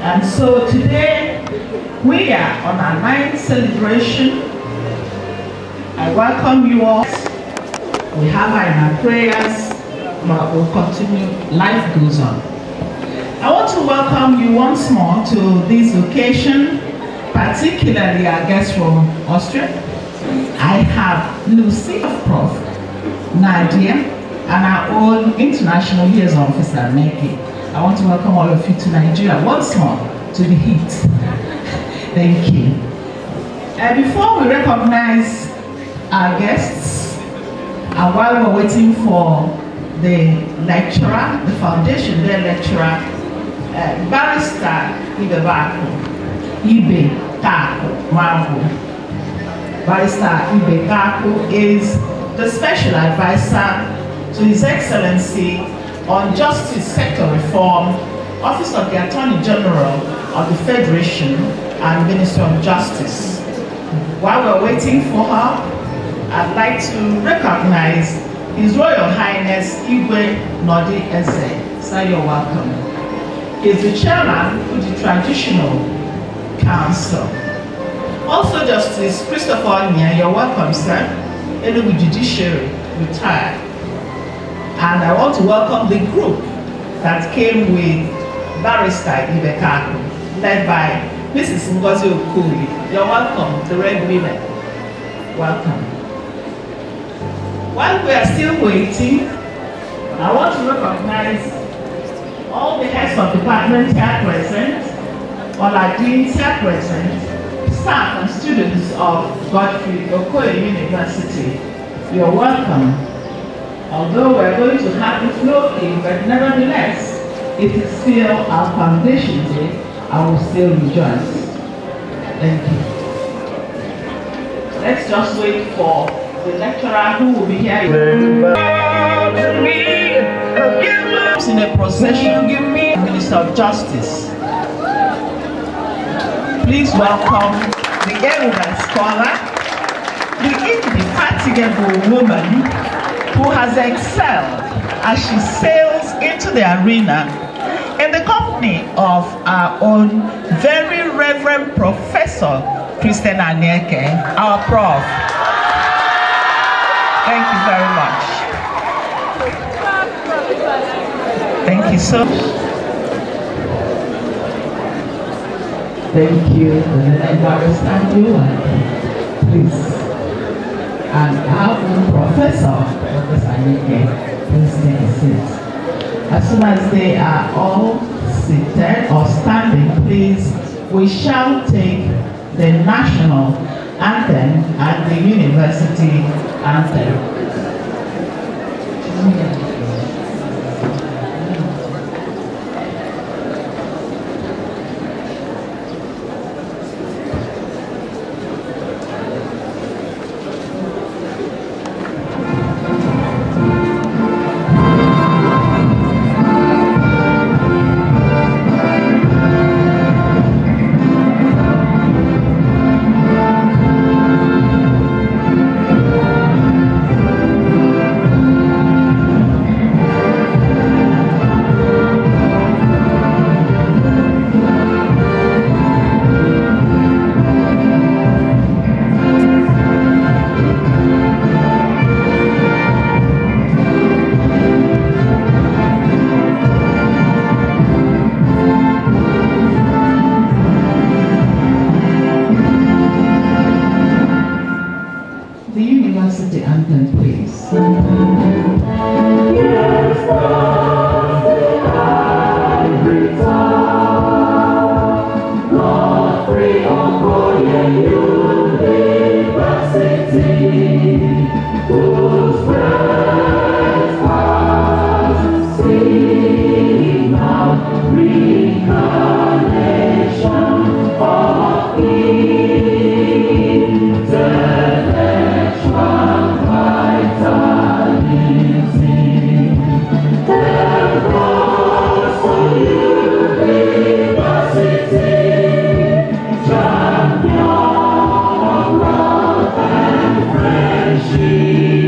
And so today we are on our 9th celebration. I welcome you all. We have her in our prayers, but we'll continue. Life goes on. I want to welcome you once more to this occasion, particularly our guests from Austria. I have Lucy, Prof, Nadia, and our own international liaison officer, Neki. I want to welcome all of you to Nigeria once more, to the heat. Thank you. Before we recognize our guests, and while we're waiting for the lecturer, the foundation day lecturer, Barrister Ibe Kaku. Barrister Ibe Kaku is the special advisor to His Excellency on Justice Sector Reform, Office of the Attorney General of the Federation and Minister of Justice. While we're waiting for her, I'd like to recognize His Royal Highness Igwe Nodi Eze. Sir, you're welcome. He is the chairman of the Traditional Council. Also Justice Christopher Nya, you're welcome, sir. Enugu Judiciary, retired. And I want to welcome the group that came with Barrister Ibe Kaku, led by Mrs. Ngozi Okuli. You're welcome, the Red Women. Welcome. While we are still waiting, I want to recognize all the heads of department here present, all our deans here present, staff and students of Godfrey Okoye University. You're welcome. Although we're going to have the flow in, but nevertheless, it is still our foundation day, I will still rejoice. Thank you. Let's just wait for the lecturer who will be here in a procession. Give me Minister of Justice. Please welcome the erudite scholar, the indefatigable woman who has excelled as she sails into the arena in the company of our own very Reverend Professor Christian Anieke, our Prof. Thank you very much. Thank you so much. Thank you. Barrister Yuan, please. And our own Professor Anieke, please take a seat. As soon as they are all seated or standing, please, we shall take the national anthem and the university anthem. Champion of love and friendship.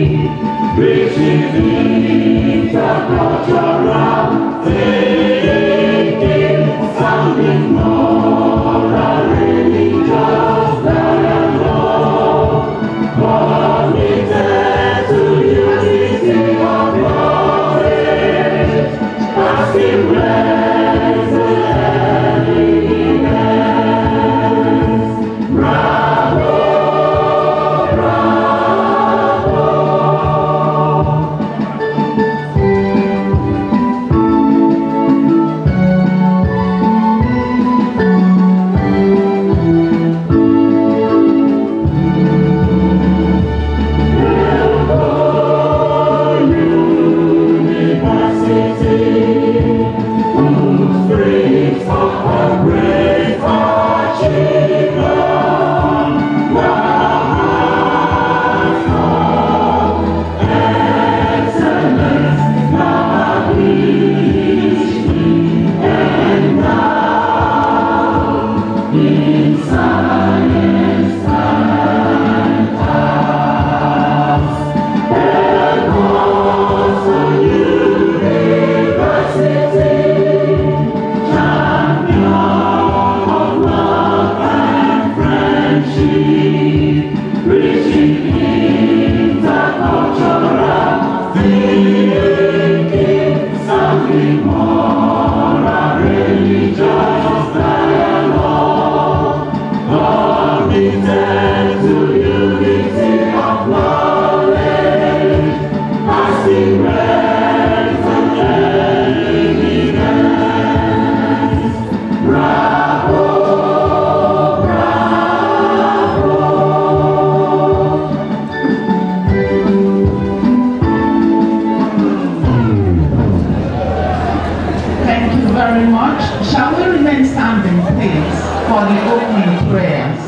for the opening prayers.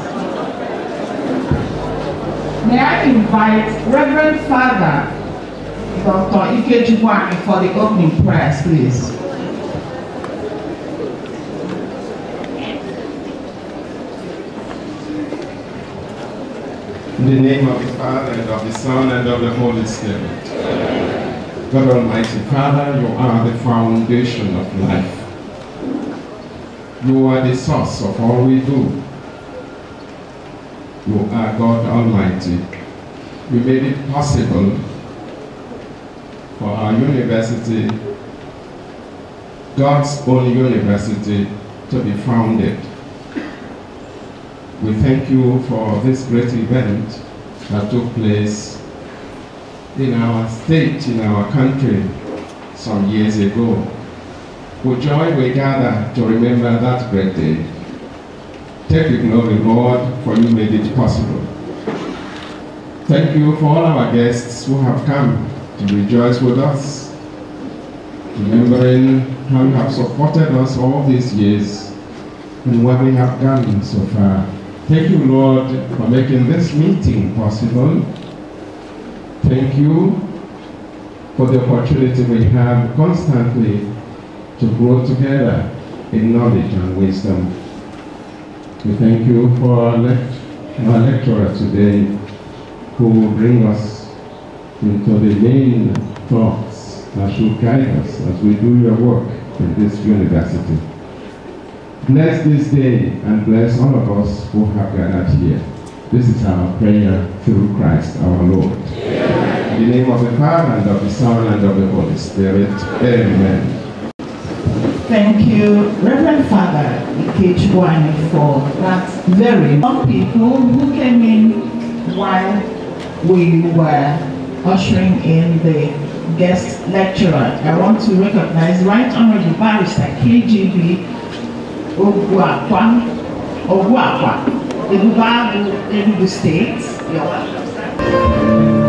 May I invite Reverend Father Dr. Ikechukwu for the opening prayers, please. In the name of the Father, and of the Son, and of the Holy Spirit. God Almighty Father, you are the foundation of life. You are the source of all we do. You are God Almighty. You made it possible for our university, God's own university, to be founded. We thank you for this great event that took place in our state, in our country, some years ago. With joy we gather to remember that great day. Take the glory, Lord, for you made it possible. Thank you for all our guests who have come to rejoice with us, remembering how you have supported us all these years and what we have done so far. Thank you, Lord, for making this meeting possible. Thank you for the opportunity we have constantly to grow together in knowledge and wisdom. We thank you for our lecturer today, who will bring us into the main thoughts that should guide us as we do your work in this university. Bless this day and bless all of us who have gathered here. This is our prayer through Christ our Lord. Amen. In the name of the Father, and of the Son, and of the Holy Spirit. Amen. Thank you, Reverend Father Ikechukwu, for that very young people who came in while we were ushering in the guest lecturer. I want to recognize Right Honorable Barrister KGB Ogwakwa, Enugu State. You're welcome, sir.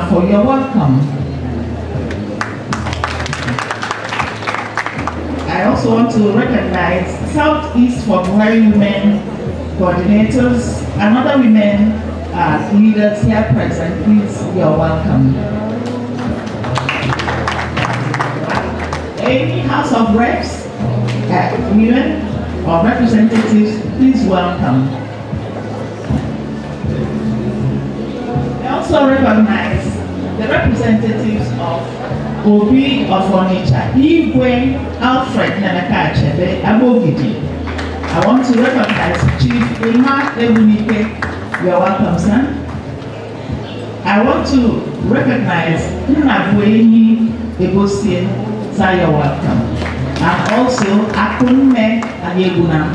For your welcome. I also want to recognize Southeast for Buhari Women coordinators and other women leaders here present. Please, you're welcome. Any House of Reps, women or representatives, please welcome. I also recognize the representatives of Obi of Onitsha, Igwe Alfred Nanakachebe Abogidi. I want to recognize Chief Emma Ebunike. You are welcome, sir. I want to recognize Nnabuenyi Ebosie. Sir, you are welcome. And also Akunme Anyeguna.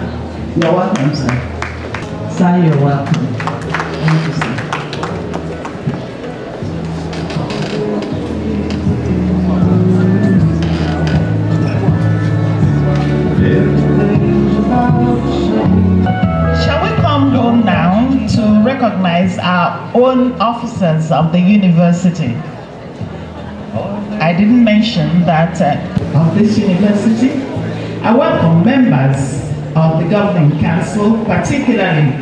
You are welcome, sir. Sir, you are welcome. Thank you, sir. Recognize our own officers of the university. I didn't mention that of this university. I welcome members of the Governing Council, particularly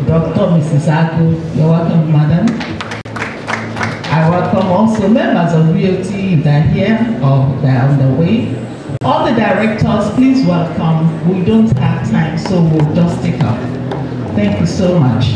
Dr. Mrs. Aku. You're welcome, Madam. I welcome also members of BOT if they're here or they're on the way. All the directors, please welcome. We don't have time, so we'll just take up. Thank you so much.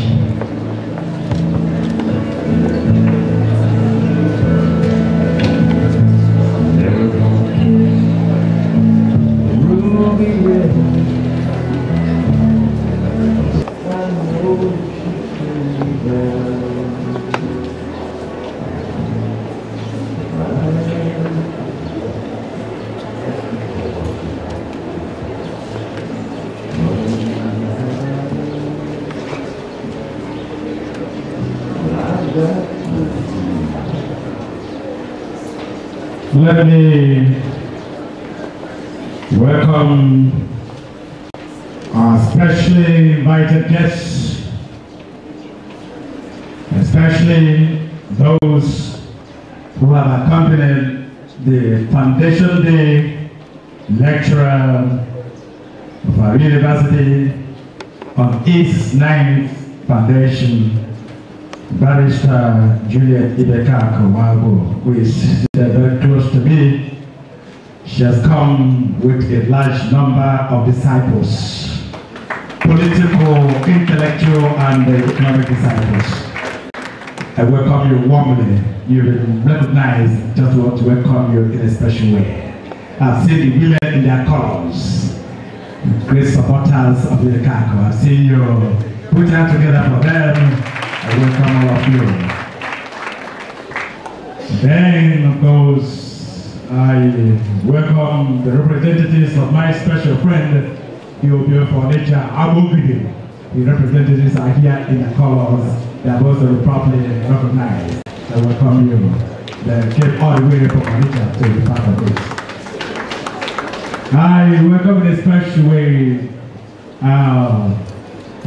Let me welcome our specially invited guests, especially those who have accompanied the Foundation Day lecturer of our university on its 9th foundation, Barrister Juliet Ibeka-Kouagbo, who is very close to me. She has come with a large number of disciples, political, intellectual, and economic disciples. I welcome you warmly. You've been recognized. Just want to welcome you in a special way. I've seen the women in their colors, great supporters of the Kako. I've seen you put hands together for them. I welcome all of you. Then, of course, I welcome the representatives of my special friend, the Obio for Nature, Abogidi. The representatives are here in the colors. They are also properly recognized. I welcome you. They came all the way from Nature to be part of this. I welcome in a special way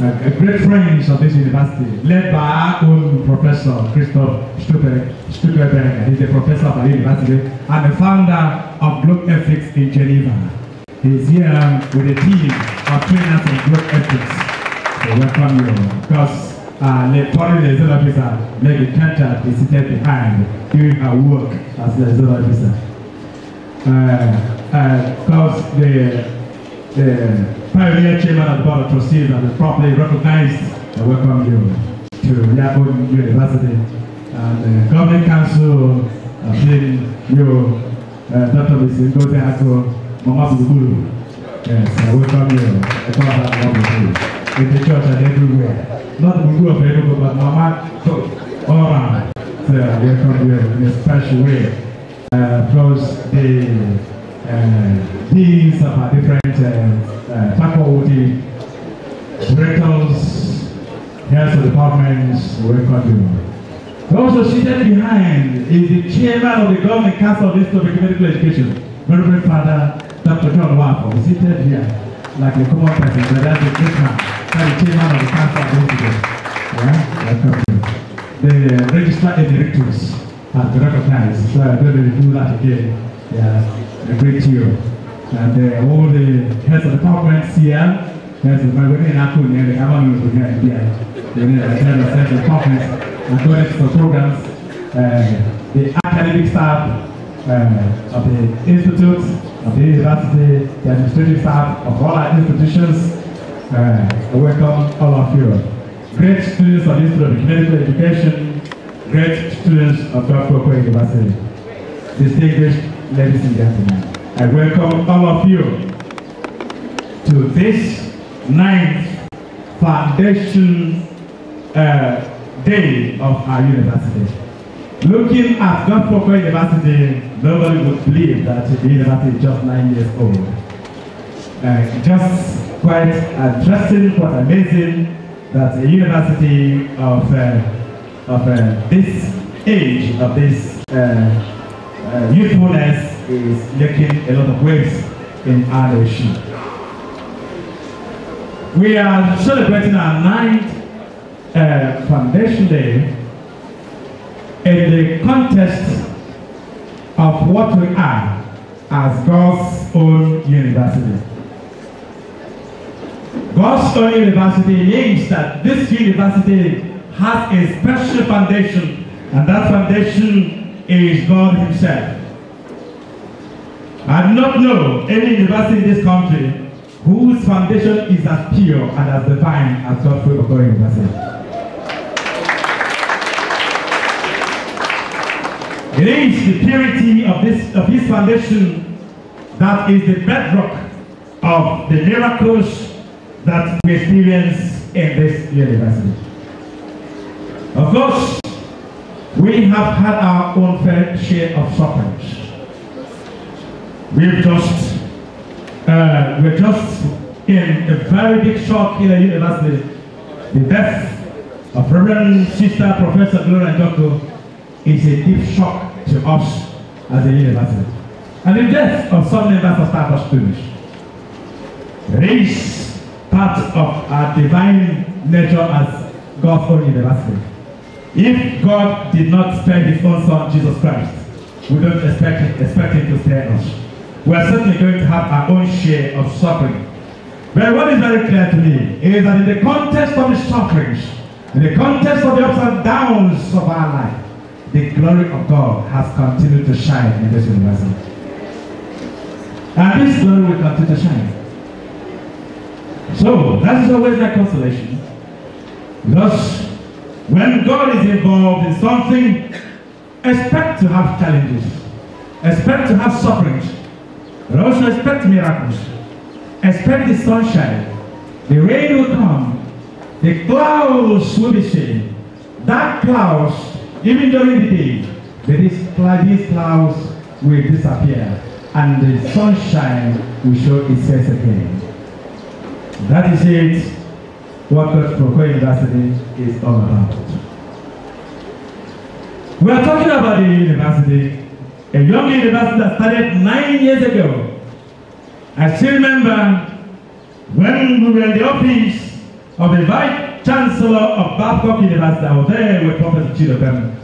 a great friend of this university, led by our own Professor Christoph Stuckelberger. He's a professor of the university and the founder of Globe Ethics in Geneva. He's here with a team of trainers in Globe Ethics. So welcome you. Because the foreign liaison officer, Maggie Cantor, is seated behind doing her work as the liaison officer. Because the pioneer chairman of the board of trustees and properly recognized, I welcome you to Yabon University and the Governing Council. I've seen you, Dr. Mrs. Ngozi Aku, Mama Bugulu. Yes, I welcome you. I thought that one in the church and everywhere. Not the Bugulu of Enugu, but Mama all around. So I welcome you in a special way. Because deans of our different faculty, directors, heads of departments, welcome you. Also seated behind is the chairman of the Governing Council of the Institute of Medical Education, Reverend Father Dr. John Wafo, seated here like a common person, but that's the chairman, the chairman of the Council of the Institute. Yeah? Welcome you. The registrar emeritus has been recognized, so I don't really do that again. Yeah. I greet you. And all the heads of departments here, heads of my women, I couldn't hear the government here. The head of central departments, and coordinates for programs, the academic staff of the institute, of the university, the administrative staff of all our institutions. I welcome all of you. Great students of the Institute of Medical Education, great students of Dr. University. Distinguished ladies and gentlemen, I welcome all of you to this 9th Foundation Day of our university. Looking at Godfrey University, nobody would believe that the university is just 9 years old. Just quite interesting, quite amazing that a university of this age, of this youthfulness, is making a lot of waves in our nation. We are celebrating our 9th Foundation Day in the context of what we are as God's own university. God's own university means that this university has a special foundation, and that foundation is God Himself. I do not know any university in this country whose foundation is as pure and as divine as Godfrey Okoye University. It is the purity of His foundation that is the bedrock of the miracles that we experience in this university. Of course, we have had our own fair share of sufferings. We're just in a very big shock in the university. The death of Reverend Sister Professor Gloria Njoko is a deep shock to us as a university. And the death of some members of staff or students is part of our divine nature as God's own university. If God did not spare His own Son, Jesus Christ, we don't expect Him to spare us. We are certainly going to have our own share of suffering. But what is very clear to me is that in the context of the sufferings, in the context of the ups and downs of our life, the glory of God has continued to shine in this university. And this glory will continue to shine. So, that is always my consolation. Because when God is involved in something, expect to have challenges, expect to have sufferings, but also expect miracles. Expect the sunshine. The rain will come. The clouds will be seen. Dark clouds, even during the day, these clouds will disappear and the sunshine will show itself again. That is it, what Godfrey Okoye University is all about. We are talking about the university, a young university that started 9 years ago. I still remember when we were in the office of the Vice Chancellor of Babcock University. I was there with Professor Chidobem.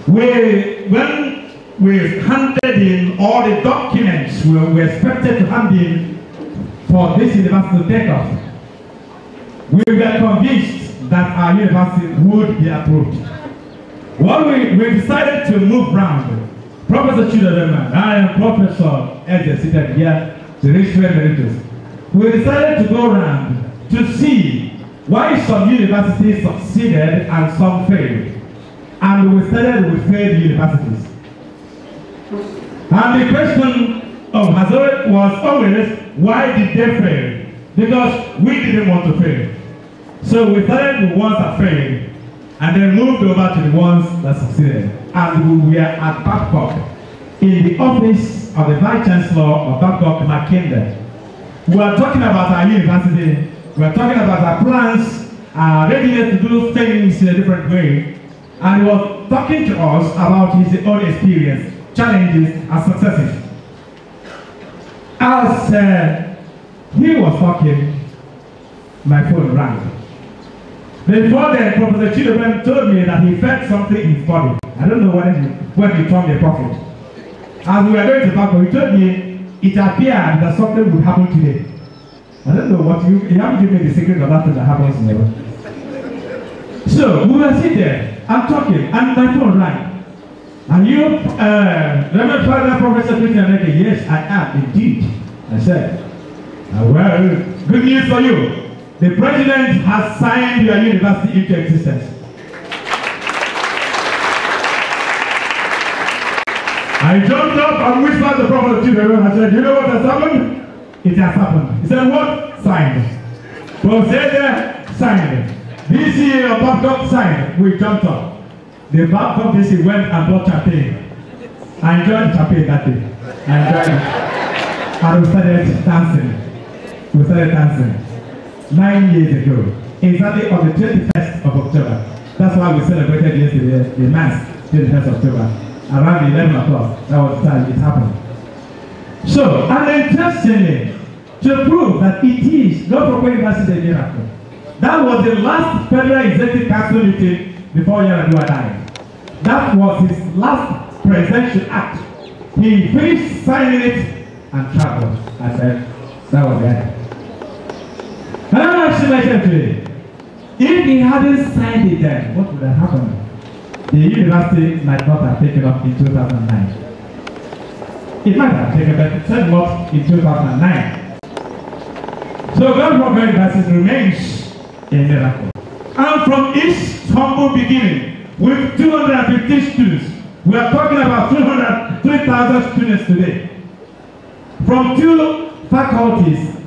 When we handed in all the documents we were expected to hand in for this university to take off, we were convinced that our university would be approved. Well, we decided to move round. Professor Chidobem, I am Professor Eze seated here, the rich emeritus. We decided to go around to see why some universities succeeded and some failed. And we started with failed universities. And the question was always, why did they fail? Because we didn't want to fail. So we started with the ones that failed, and then moved over to the ones that succeeded. And we were at Babcock, in the office of the Vice Chancellor of Babcock, McKinder. We are talking about our university, we are talking about our plans, our readiness to do things in a different way. And he was talking to us about his own experience, challenges, and successes. As he was talking, my phone rang. Before then, Professor Chidobem told me that he felt something in his body. I don't know when he told me a prophet. As we were going to Babcock, he told me it appeared that something would happen today. I don't know what you haven't given me the secret of that thing that happens never. So we were sitting there and talking, and my phone rang. And you, Reverend Father Professor Christian Neke, yes, I am indeed. I said, well, good news for you. The president has signed your university into existence. I jumped up and whispered to the prophet to the room and said, you know what has happened? It has happened. He said, what? Signed. Professor signed. VC of Babcock signed. We jumped up. The Babcock VC went and bought champagne. I enjoyed champagne that day. I enjoyed it. And we started dancing. We started dancing. 9 years ago. Exactly on the 21st of October. That's why we celebrated yesterday, the Mass, 21st of October. Around 11 o'clock. That was the time it happened. So, and interestingly, to prove that it is Godfrey Okoye University a miracle, that was the last Federal Executive Council meeting before Yar'Adua died. That was his last presidential act. He finished signing it and traveled. I said, that was the end. to myself today, if he hadn't signed it then, what would have happened? The university might not have taken up in 2009. It might have taken up in 2009. So God's University remains a miracle. And from its humble beginning, with 250 students, we are talking about 3,000 students today. From 2 faculties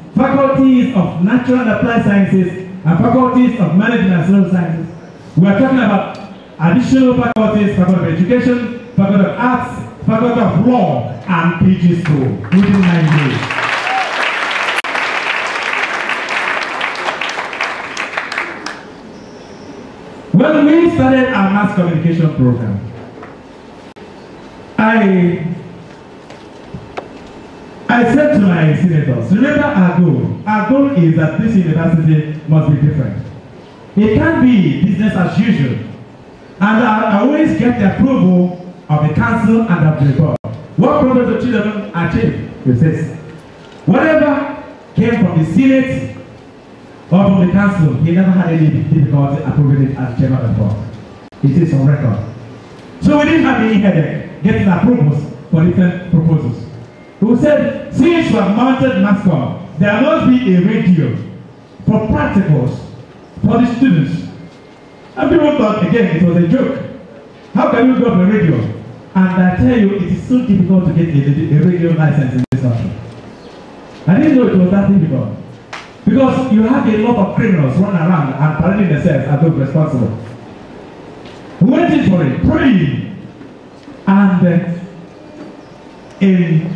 of natural and applied sciences and faculties of management and social sciences. We are talking about additional faculties, faculty of education, faculty of arts, faculty of law, and PG school within 9 years. When we started our mass communication program, I said to my senators, remember our goal. Our goal is that this university must be different. It can't be business as usual. And I always get the approval of the council and of the board. What Professor Chidamon achieved with this? Whatever came from the Senate or from the council, he never had any difficulty approving it as chairman of the board. It is on record. So we didn't have any headache getting approvals for different proposals. We said, since we have mounted MassCom, there must be a radio for practicals for the students. And people thought, again, it was a joke. How can you go for a radio? And I tell you, it is so difficult to get a radio license in this country. I didn't know it was that difficult. Because you have a lot of criminals running around and parading themselves as those responsible. We went in for it, praying. And in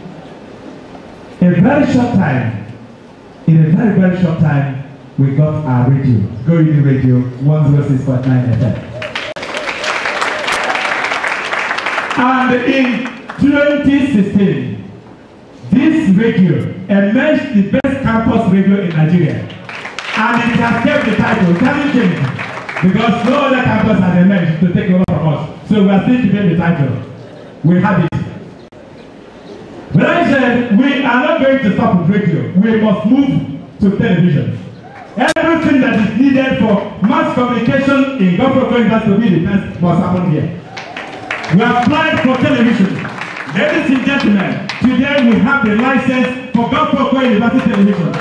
a very short time, very short time, we got our radio, Going Radio 106.9 FM. And in 2016, this radio emerged the best campus radio in Nigeria. And it has kept the title, it hasn't changed. Because no other campus has emerged to take over from us. So we are still keeping the title. We have it. But I said, we are not going to stop with radio. We must move to television. Everything that is needed for mass communication in Government University to be the best must happen here. We applied for television. Ladies and gentlemen, today we have the license for Government University television.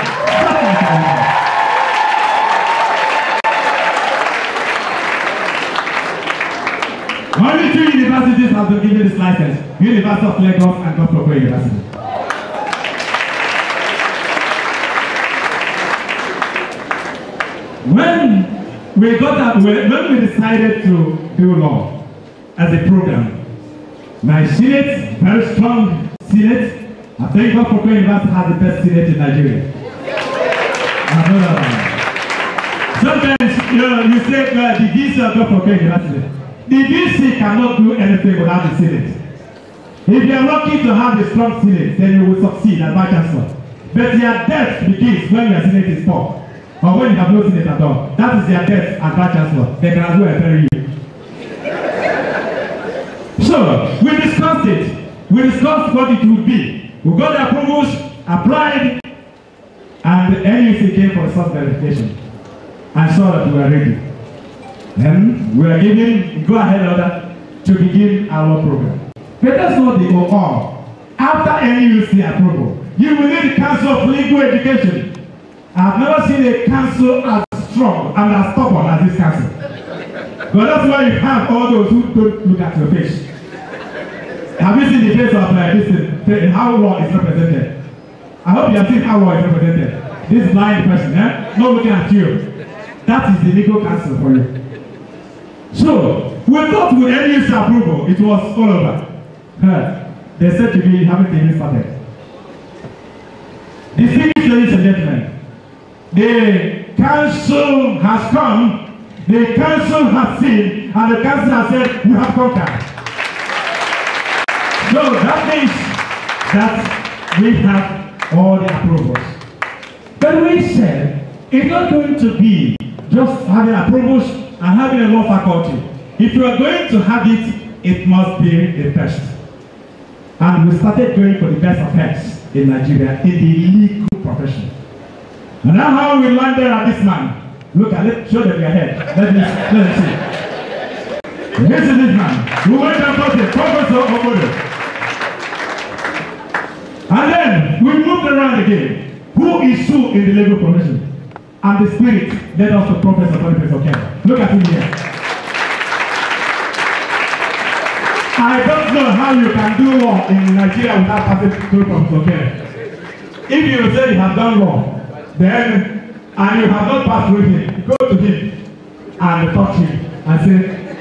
Only 2 universities have been given this license: University of Lagos and Government University. When we decided to do law as a program, my Senate, very strong Senate, I think Government University has the best Senate in Nigeria. Sometimes you say the DC of Government University. The DC cannot do anything without the Senate. If you are lucky to have a strong Senate, then you will succeed as Vice Chancellor. But your death begins when your Senate is poor, or when you have no Senate at all. That is their death as Vice Chancellor. They can as well bury you. So, we discussed it. We discussed what it would be. We got the approvals, applied, and the NUC came for source verification and saw that we were ready. Then we are given go-ahead order to begin our program. But that's not the all. After NUC approval, you will need the Council of Legal Education. I have never seen a council as strong and as stubborn as this council. But that's why you have all those who don't look at your face. Have you seen the face of this, how law is represented? I hope you have seen how law is represented. This blind person, not looking at you. That is the legal counsel for you. So, we thought with NUC approval, it was all over. They said to me, haven't even started. Distinguished ladies and gentlemen, the council has come, the council has seen, and the council has said, we have conquered. So that means that we have all the approvals. But we said, it's not going to be just having approvals and having a law faculty. If you are going to have it, it must be a test. And we started going for the best of heads in Nigeria in the legal profession. And now how we landed at this man. Look at it, show them your head. Let me see. This is this man. We went and got the Professor Obodo. And then we moved around again. Who is who in the legal profession? And the Spirit led us to Professor Boniface Okene. Look at him here. I don't know how you can do law in Nigeria without passing through Professor Okene. If you say you have done law, then and you have not passed through him, go to him and touch him and say,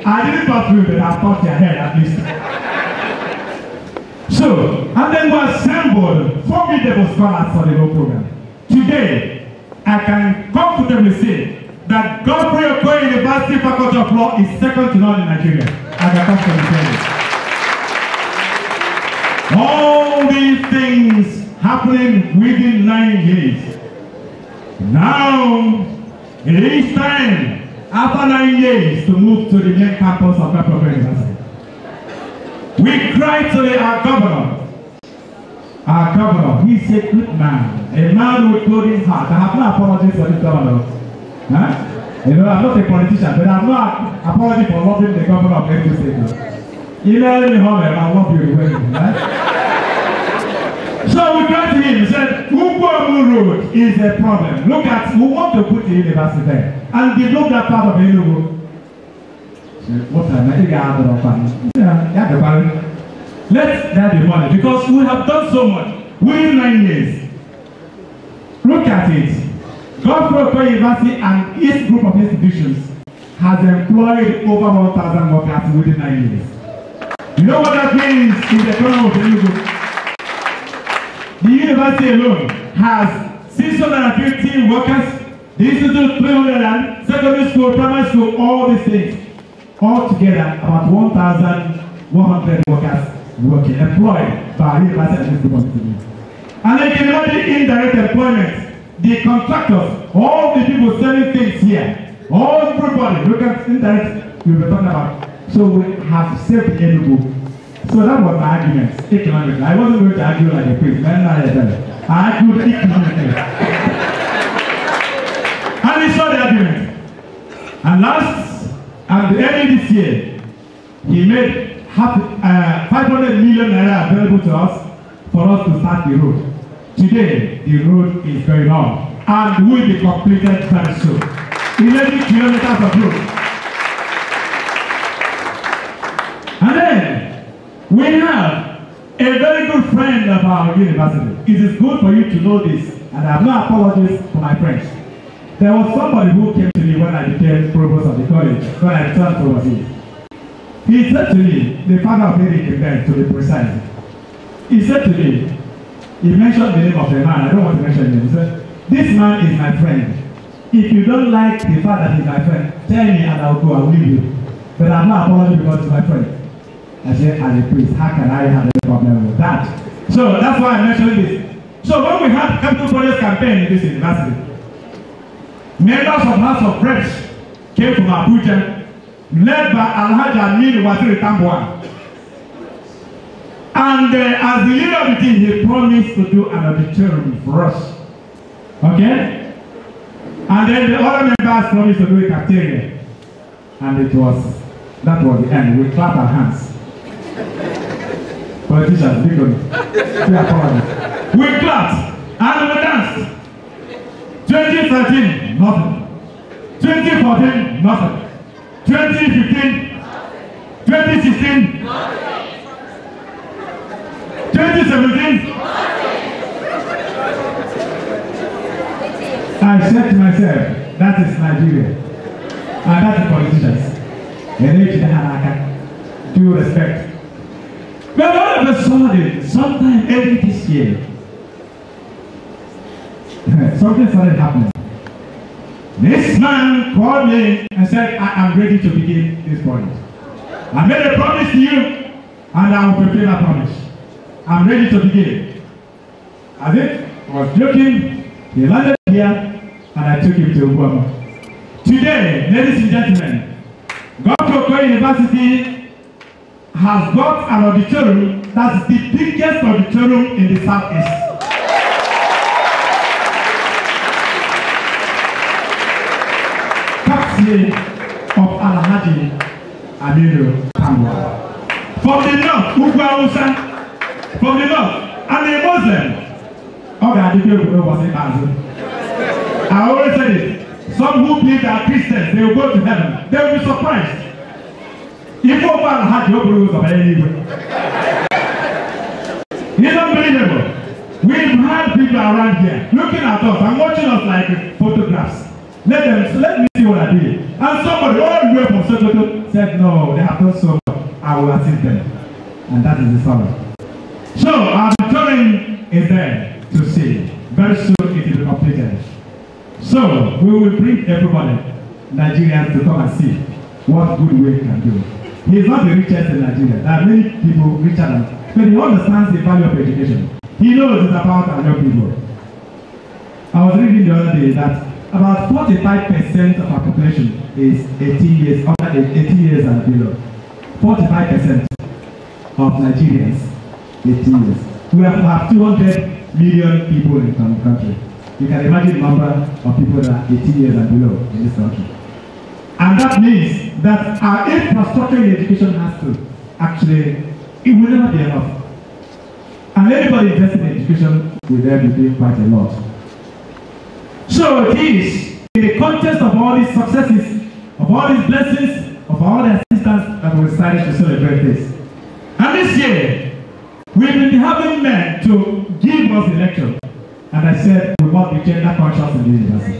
I didn't pass through, but I've touched your head at least. So, and then we assembled formidable scholars for the law program. Today, I can comfortably say that Godfrey Okoye University Faculty of Law is second to none in Nigeria. I can comfortably say it. All these things happening within 9 years. Now, it is time, after 9 years, to move to the main campus of Okoye University. We cried to our governor. Our governor, he's a good man. A man with golden heart. I have no apologies for this governor. Huh? You know, I'm not a politician, but I have no apology for loving the governor of Edo State. You know me home, I love you. Right? So we cried to him and said, Ugbomu Road is a problem. Look at, we want to put the university there. And they looked at part of Enugu. What time? I think I have the money. Let's get the money because we have done so much within 9 years. Look at it. Godfrey Okoye University and its group of institutions has employed over 1,000 workers within 9 years. You know what that means in the economy of Enugu? The university alone has 650 workers. The institute 300 and secondary school, primary school, all these things. Altogether, about 1,100 workers working, employed by the university and this group of institutions. And then you can imagine indirect employment. The contractors, all the people selling things here, all everybody, look at indirect, we were talking about. So we have saved Enugu. So that was my argument, economically. I wasn't going to argue like a priest. I argued economically. And he saw the argument. And at the end of this year, he made 500 million naira available to us for us to start the road. Today, the road is going on and will be completed very soon. 11 kilometers of road. And then, we have a very good friend of our university. It is good for you to know this, and I have no apologies for my friends. There was somebody who came to me when I became provost of the college, when I returned to overseas. He said to me, the father of Eric Ibn, to be precise, he said to me, he mentioned the name of the man, I don't want to mention him. He said, this man is my friend. If you don't like the fact that he's my friend, tell me and I'll go, I'll leave you. But I'm not apologizing because he's my friend. I said, as a priest, how can I have a problem with that? So that's why I'm mentioning this. So when we had capital project campaign in this university, members of House of Reps came from Abuja, led by Alhaji Aminu Waziri Tambuwa. And as the leader of the team, he promised to do an auditorium for us. Okay? And then the other members promised to do a cafeteria. And that was the end. We clapped our hands. Politicians, big on it. We clapped and we danced. 2013, nothing. 2014, nothing. 2015, 2016, 2017. I said to myself, that is Nigeria. And that is politicians. And they have due respect. But all of a sudden, sometime early this year, something started happening. This man called me and said, I am ready to begin this project. I made a promise to you, and I will fulfill that promise. I'm ready to begin. As if I was joking, he landed here, and I took him to Ugbomu. Today, ladies and gentlemen, Godfrey Okoye University has got an auditorium that's the biggest auditorium in the Southeast. Excellency of Alhaji Aminu Tamwa. From the north, Ugwa from the north, and a Muslim. I always said it. Some who believe that Christians, they will go to heaven. They will be surprised. If you had your rules of anyway. It's unbelievable. We've had people around here looking at us and watching us like photographs. Let me see what I did. And somebody all the way from Sokoto said, no, they have done so much. I will assist them. And that is the story. So our tutorial is there to see. Very soon it will be completed. So we will bring everybody, Nigerians, to come and see what good we can do. He is not the richest in Nigeria. There are many people richer than him. But he understands the value of education. He knows it's about our young people. I was reading the other day that about 45% of our population is 18 years and below. 45% of Nigerians, 18 years. We have 200 million people in the country. You can imagine the number of people that are 18 years and below in this country. And that means that our infrastructure in education has to actually, it will never be enough. And anybody invested in education will then be doing quite a lot. So it is in the context of all these successes, of all these blessings, of all the assistance that we decided to celebrate this. And this year, we've been having men to give us the lecture. And I said, we must be gender conscious in the university.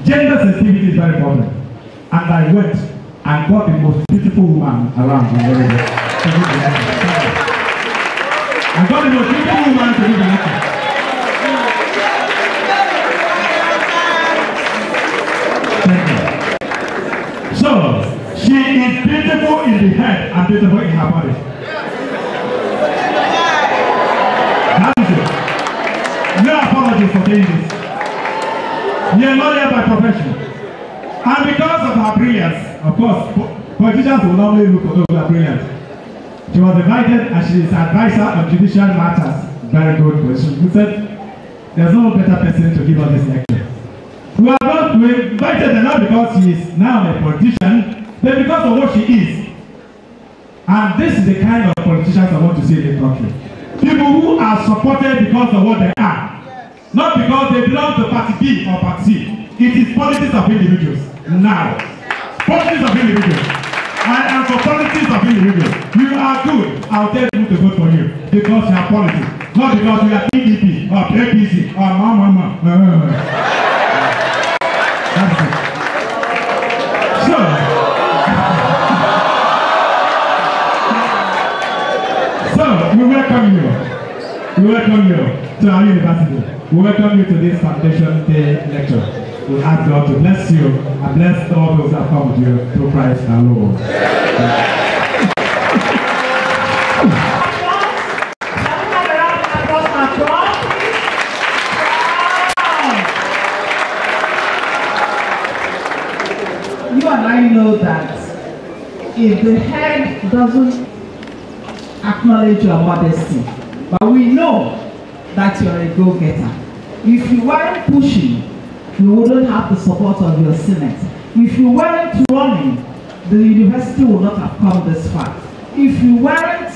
Gender sensitivity is very important. And I went and got the most beautiful woman around the world to give the lecture. I got the most beautiful woman to give the lecture. Thank you. So, she is beautiful in the head and beautiful in her body. That is it. No apologies for saying this. We are lawyer by profession. And because of her brilliance, of course, politicians will normally look for those who are brilliant. She was invited and she is advisor on judicial matters. Very good question. We said, there's no better person to give us this lecture. We invited her not because she is now a politician, but because of what she is. And this is the kind of politicians I want to see in the country. People who are supported because of what they are. Not because they belong to party B or party C. It is politics of individuals. Now. Politics of individuals. I am for politics of individuals. You are good. I'll tell you to vote for you. Because you are politics. Not because you are PDP or APC or mama. That's it. So we welcome you. We welcome you to our university. We welcome you to this Foundation Day lecture. We ask God to bless you and bless all those that come with you through Christ our Lord. You and I know that if the head doesn't acknowledge your modesty, but we know that you're a go-getter. If you weren't pushing, you wouldn't have the support of your Senate. If you weren't running, the university would not have come this far. If you weren't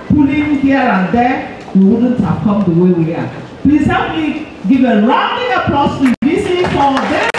pulling here and there, we wouldn't have come the way we are. Please help me give a rounding applause to VC for this.